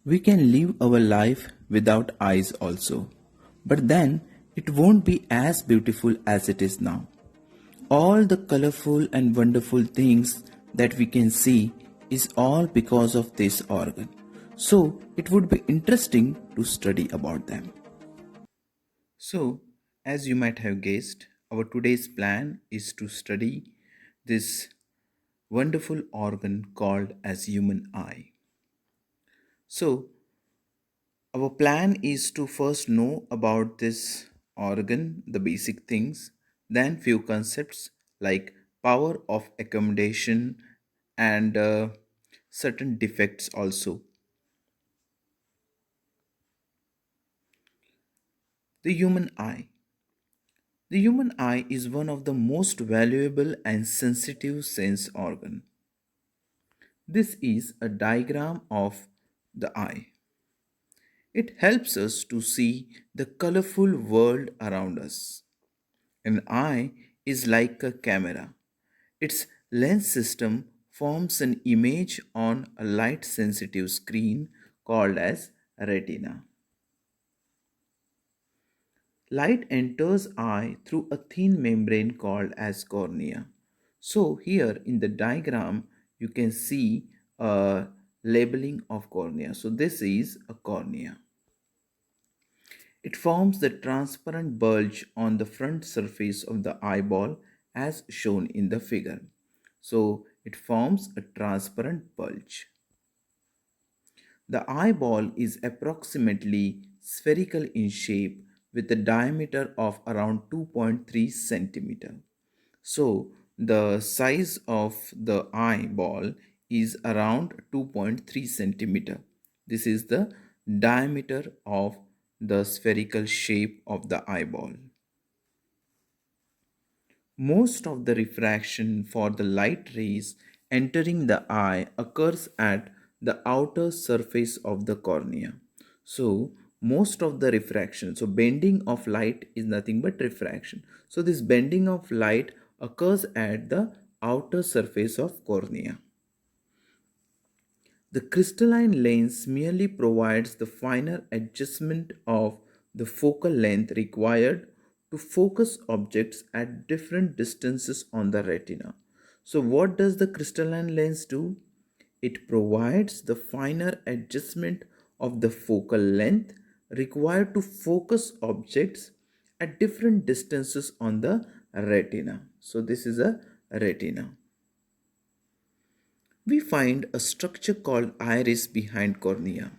We can live our life without eyes also, but then it won't be as beautiful as it is now. All the colorful and wonderful things that we can see is all because of this organ. So it would be interesting to study about them. So, as you might have guessed, our today's plan is to study this wonderful organ called as human eye. So, our plan is to first know about this organ, the basic things, then few concepts like power of accommodation and certain defects also. The human eye. The human eye is one of the most valuable and sensitive sense organ. This is a diagram of the eye. It helps us to see the colorful world around us. An eye is like a camera. Its lens system forms an image on a light sensitive screen called as retina. Light enters eye through a thin membrane called as cornea. So here in the diagram you can see a labeling of cornea. So this is a cornea. It forms the transparent bulge on the front surface of the eyeball as shown in the figure. So it forms a transparent bulge. The eyeball is approximately spherical in shape with a diameter of around 2.3 centimeter. So the size of the eyeball is around 2.3 centimeter. This is the diameter of the spherical shape of the eyeball. Most of the refraction for the light rays entering the eye occurs at the outer surface of the cornea. So, most of the refraction, so bending of light is nothing but refraction. So, this bending of light occurs at the outer surface of cornea. The crystalline lens merely provides the finer adjustment of the focal length required to focus objects at different distances on the retina. So, what does the crystalline lens do? It provides the finer adjustment of the focal length required to focus objects at different distances on the retina. So, this is a retina. We find a structure called iris behind cornea.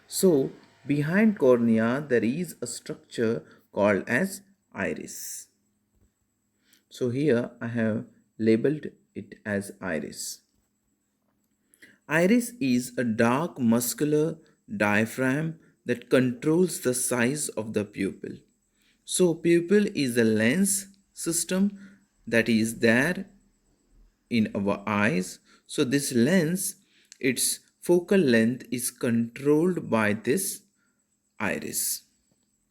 So, behind cornea, there is a structure called as iris. So, here I have labeled it as iris. Iris is a dark muscular diaphragm that controls the size of the pupil. So, pupil is a lens system that is there in our eyes. So this lens, its focal length is controlled by this iris.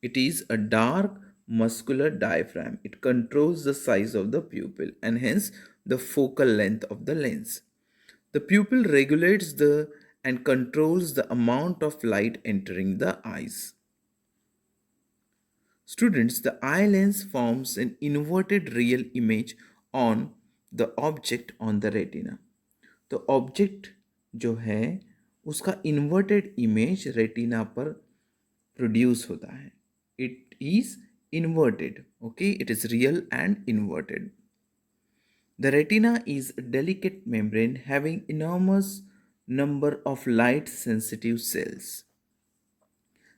It is a dark muscular diaphragm. It controls the size of the pupil and hence the focal length of the lens. The pupil regulates the and controls the amount of light entering the eyes. Students, the eye lens forms an inverted real image on the object on the retina. तो object जो है उसका inverted image retina पर produce होता है. It is inverted. Okay, it is real and inverted. The retina is a delicate membrane having enormous number of light sensitive cells.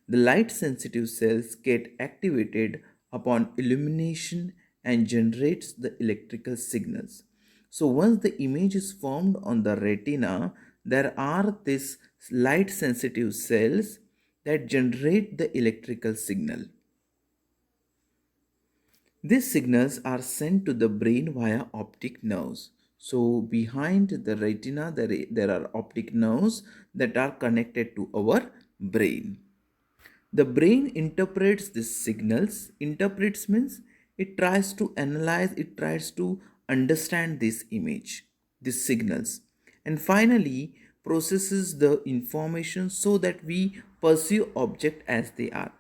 The light sensitive cells get activated upon illumination and generates the electrical signals. So once the image is formed on the retina, there are these light sensitive cells that generate the electrical signal. These signals are sent to the brain via optic nerves. So behind the retina, there are optic nerves that are connected to our brain. The brain interprets these signals. Interprets means it tries to analyze, it tries to understand this image, these signals. And finally, processes the information so that we perceive object as they are.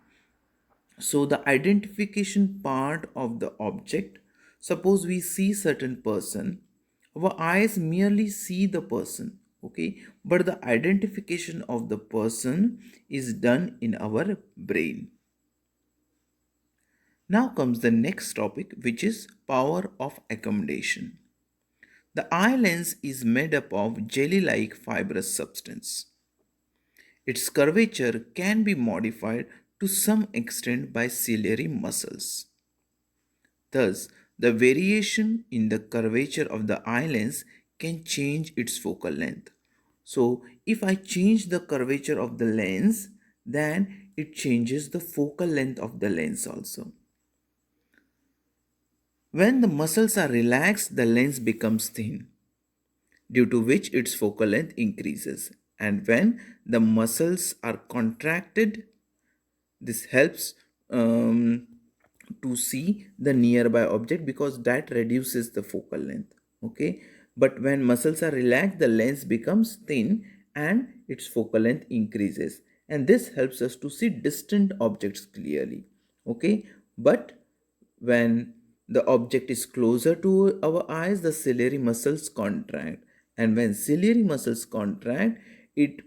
So the identification part of the object, suppose we see certain person, our eyes merely see the person, okay, but the identification of the person is done in our brain. Now comes the next topic, which is power of accommodation. The eye lens is made up of jelly-like fibrous substance. Its curvature can be modified to some extent by ciliary muscles. Thus, the variation in the curvature of the eye lens can change its focal length. So, if I change the curvature of the lens, then it changes the focal length of the lens also. When the muscles are relaxed, the lens becomes thin, due to which its focal length increases. And when the muscles are contracted, this helps to see the nearby object because that reduces the focal length. Okay, but when muscles are relaxed, the lens becomes thin and its focal length increases, and this helps us to see distant objects clearly. Okay, but when the object is closer to our eyes, the ciliary muscles contract, and when ciliary muscles contract, it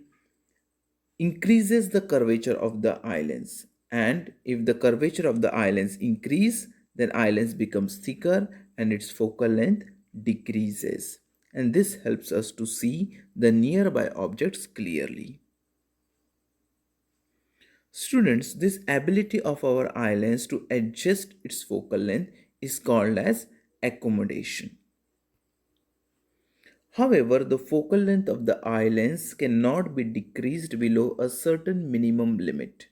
increases the curvature of the eye lens. And if the curvature of the eye lens increase, then eye lens becomes thicker and its focal length decreases, and this helps us to see the nearby objects clearly. Students, this ability of our eye lens to adjust its focal length is called as accommodation. However, the focal length of the eye lens cannot be decreased below a certain minimum limit.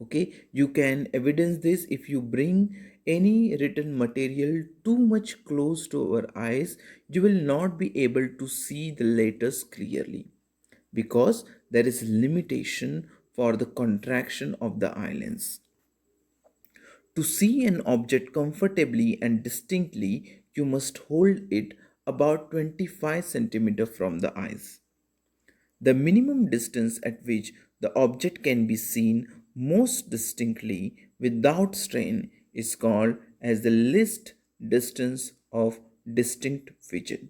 Okay, you can evidence this if you bring any written material too much close to our eyes, you will not be able to see the letters clearly because there is limitation for the contraction of the eye lens. To see an object comfortably and distinctly, you must hold it about 25 centimeter from the eyes. The minimum distance at which the object can be seen most distinctly without strain is called as the least distance of distinct vision.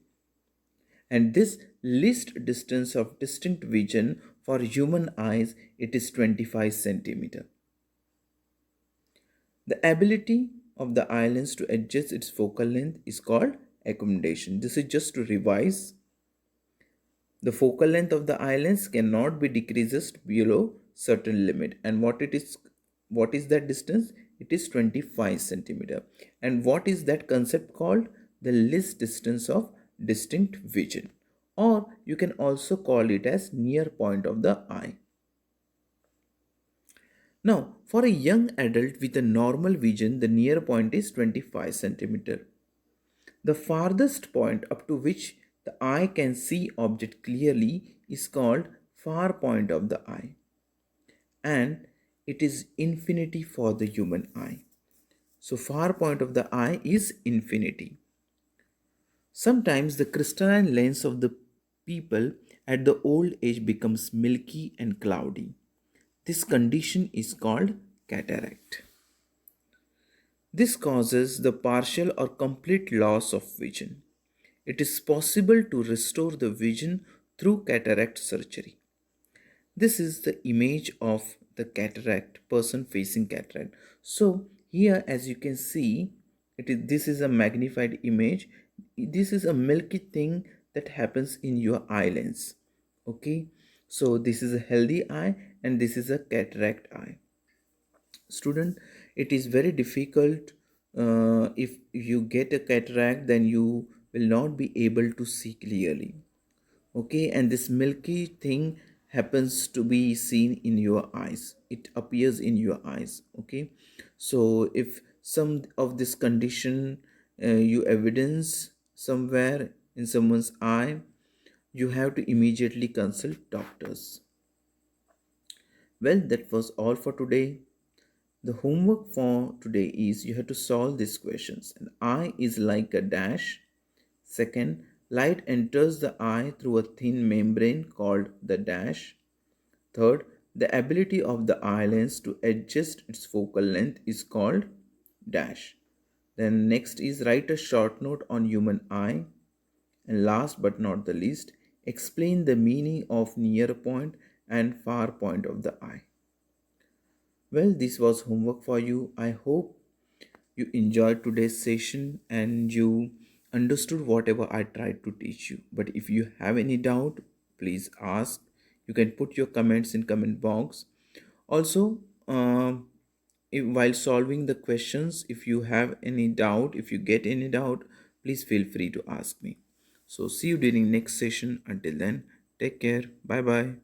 And this least distance of distinct vision for human eyes, it is 25 centimeter. The ability of the eye lens to adjust its focal length is called accommodation. This is just to revise. The focal length of the eye lens cannot be decreased below certain limit. And what is that distance? It is 25 centimeter. And what is that concept called? The least distance of distinct vision. Or you can also call it as near point of the eye. Now, for a young adult with a normal vision, the near point is 25 centimeter. The farthest point up to which the eye can see object clearly is called far point of the eye, and it is infinity for the human eye. So far point of the eye is infinity. Sometimes the crystalline lens of the people at the old age becomes milky and cloudy. This condition is called cataract. This causes the partial or complete loss of vision. It is possible to restore the vision through cataract surgery. This is the image of the cataract, person facing cataract. So here as you can see, this is a magnified image. This is a milky thing that happens in your eye lens. Okay, so this is a healthy eye and this is a cataract eye. Student, it is very difficult. If you get a cataract, then you will not be able to see clearly. Okay, and this milky thing happens to be seen in your eyes, it appears in your eyes. Okay, so if some of this condition you evidence somewhere in someone's eye, you have to immediately consult doctors. Well, that was all for today. The homework for today is you have to solve these questions. An eye is like a dash. Second, Light enters the eye through a thin membrane called the dash. Third, the ability of the eye lens to adjust its focal length is called dash. Then next is write a short note on human eye. And last but not the least, explain the meaning of near point and far point of the eye. Well, this was homework for you. I hope you enjoyed today's session and you understood whatever I tried to teach you. But if you have any doubt, please ask. You can put your comments in comment box. Also, while solving the questions, if you have any doubt, if you get any doubt, please feel free to ask me. So see you during next session. Until then, take care. Bye bye.